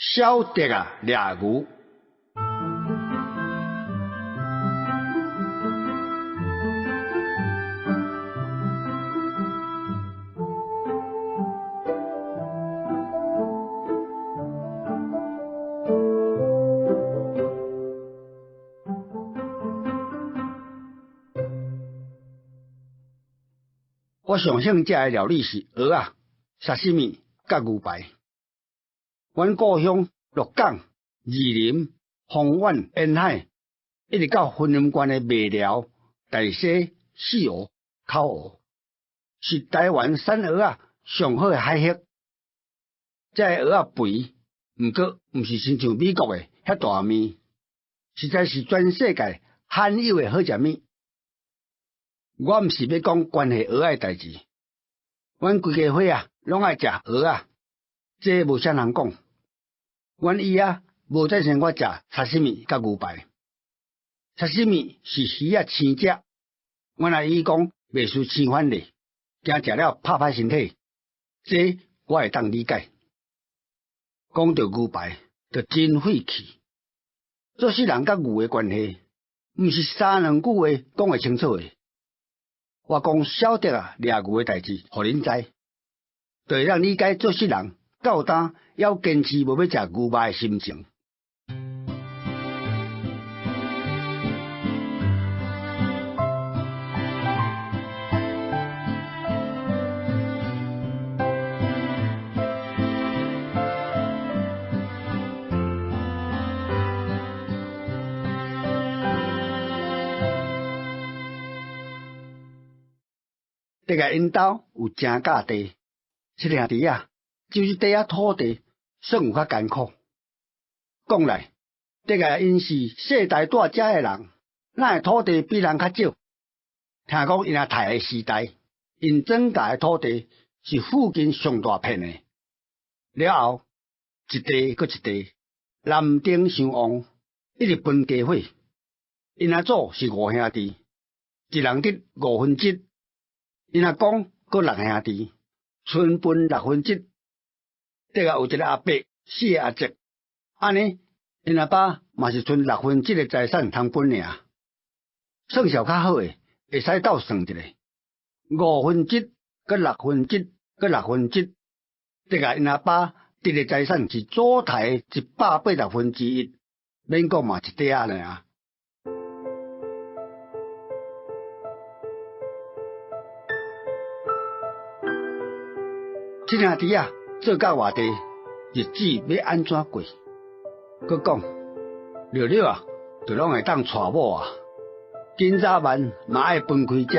小德啊，掠牛。我上兴食的料理是蚵仔、沙西米、甲牛排。阮故乡鹿港、宜林、丰原、沿海，一直到云林县的麦寮、大溪、四湖、口湖，是台湾产蚵仔上好的海域。这蚵仔肥，毋过毋是亲像美国的遐大面，实在是全世界罕有的好食面。我毋是要讲关系蚵仔的代志，阮规家伙啊，拢爱食蚵仔，这无啥人讲。阮伊啊，无再生我食沙西米甲牛排。沙西米是鱼仔青只，阮阿姨讲袂输青番嘞，惊食了拍歹身体，这我会当理解。讲到牛排，就真费气。做世人甲牛的关系，毋是三两句话讲会清楚的。我讲晓得啊，掠牛的代志，互恁知，就会让理解做世人到当要坚持无要食牛排的心情。这个因兜有正价地，这兄弟啊，就是地啊土地算有较艰苦。讲来，这个因是世代住遮的人，咱的土地比人较少。听讲因阿太的时代，因庄稼的土地是附近上大片的。了后一地搁一地，南丁相望，一直分家伙。因阿祖是五兄弟，一人得1/5。因阿公搁6兄弟，村分1/6。这个有一个阿伯，4个阿叔，安尼，因阿爸嘛是剩1/6的财产通分尔。算数较好诶，会使斗算一下，5/7搁1/6搁1/6。这个因阿爸得的财产是祖台180%，免讲嘛一块仔尔。这兄弟啊，做到外地，日子要安怎过？佮讲，了了啊，就拢会当娶某啊，今早晚嘛爱分开食。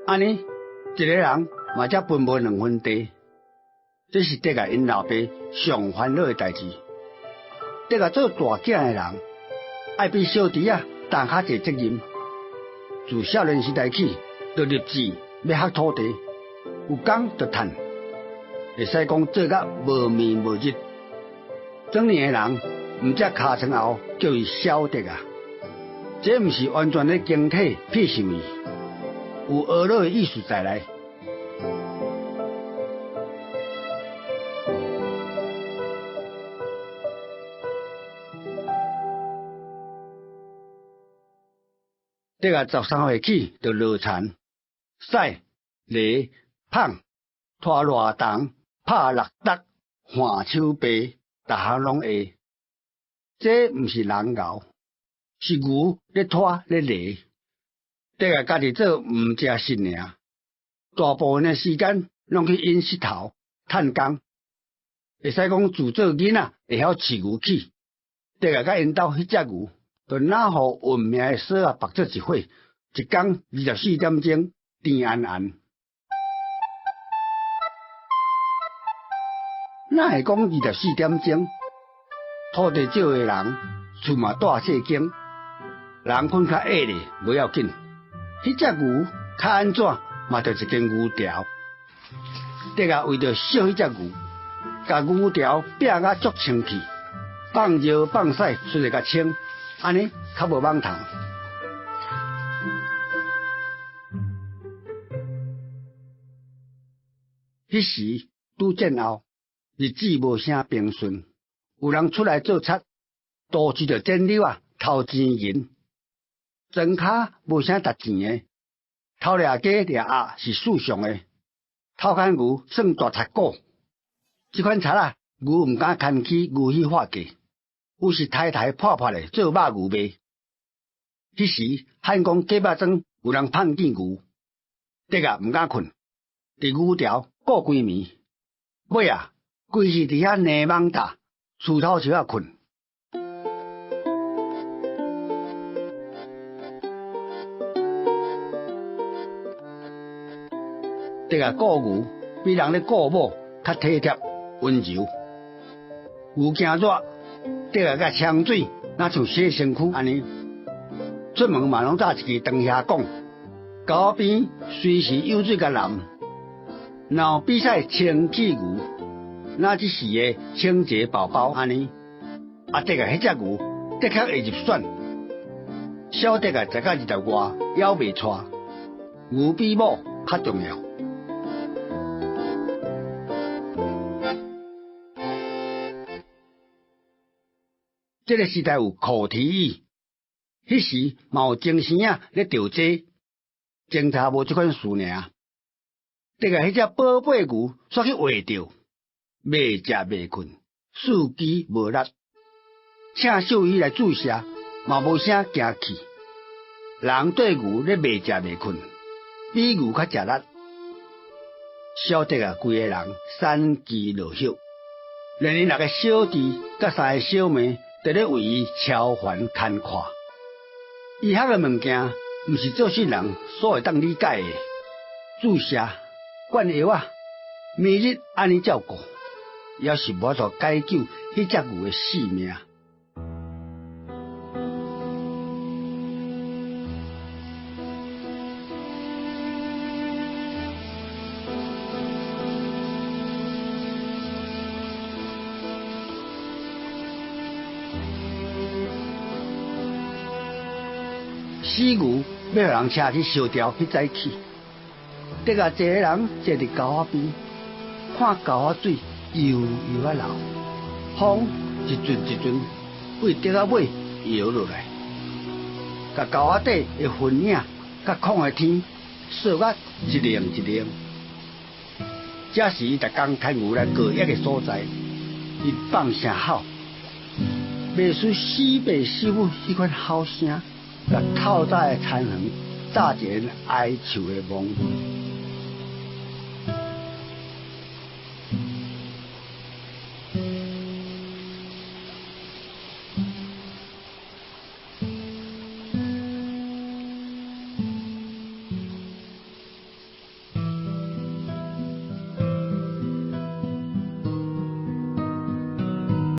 安尼，一个人嘛才分无2分地，这是得个因老爸上烦恼的代志。得个做大囝的人，爱比小弟啊担较济责任。自少年时代起，就立志要学土地，有工就趁。会使讲做甲无眠无日，整年的人毋只尻川后叫伊晓得啊，这毋是完全咧经体撇想伊，有学老的意思在内。这个13岁起就落田、晒、犁、捧、拖热重。拍落đất、换手背，逐项拢会。这毋是人熬，是牛咧拖咧犁。得个家己做毋食食尔，大部分的时间拢去引石头、趁工。会使讲自做囡仔会晓饲牛起。得个甲因兜迄只牛，就哪互运命的锁啊绑做一伙，一工24点钟，甜安安。哪会讲24点钟？土地少的人，厝嘛大细间，人困较晚咧，无要紧。迄只牛较安怎，嘛着一根牛条。得个为着惜迄只牛，甲牛条拼甲足清气，放尿放屎出来较清，安尼较无蠓虫。迄时拄战后。日子无啥平顺，有人出来做贼，都知着捡溜啊，偷钱银，庄卡无啥值钱诶，偷掠鸡掠鸭是世上诶，偷牵牛算大贼股。即款贼啊，牛毋敢牵起牛去化价，有时太太破破诶做肉牛卖。迄时汉讲鸡肉庄有人碰见牛，得啊毋敢困，伫牛条过规暝，尾啊规是伫遐泥网搭树头树仔困。得啊顾牛比人咧顾某较体贴温柔，牛惊热，得啊甲呛水，若像洗身躯安尼。出门嘛拢带一支长遐讲，沟边随时有水甲淋。若比赛清气牛，那只是个清洁宝宝安尼。啊，得啊，迄只牛的确会入选。小得啊，十到20外还袂错，牛比某较重要。这个时代有口蹄疫，迄时嘛有精神啊咧钓鸡，侦查无即款事尔。得个迄只宝贝牛煞去画着，未食未困，四肢无力，请兽医来注射，嘛无啥惊气。人对牛咧未食未困，比牛较食力。小得啊，规个人散肌落血，连伊6个小弟甲3个小妹伫咧为伊超凡牵看。医学嘅物件，毋是做信人所会当理解嘅。注射、灌药啊，每日安尼照顾，也是无法度解救迄只牛嘅性命。死牛要互人车去烧掉去早起，得啊，一个人坐伫沟仔边，看沟仔水游游啊流，风一阵一阵为竹仔尾摇落来，甲沟仔底的云影甲空的天扫甲一零一零。这是伊逐工牵牛来过夜的所在，伊放声吼，袂输死爸死母迄款吼声。甲透早的残痕，早一个哀愁的梦。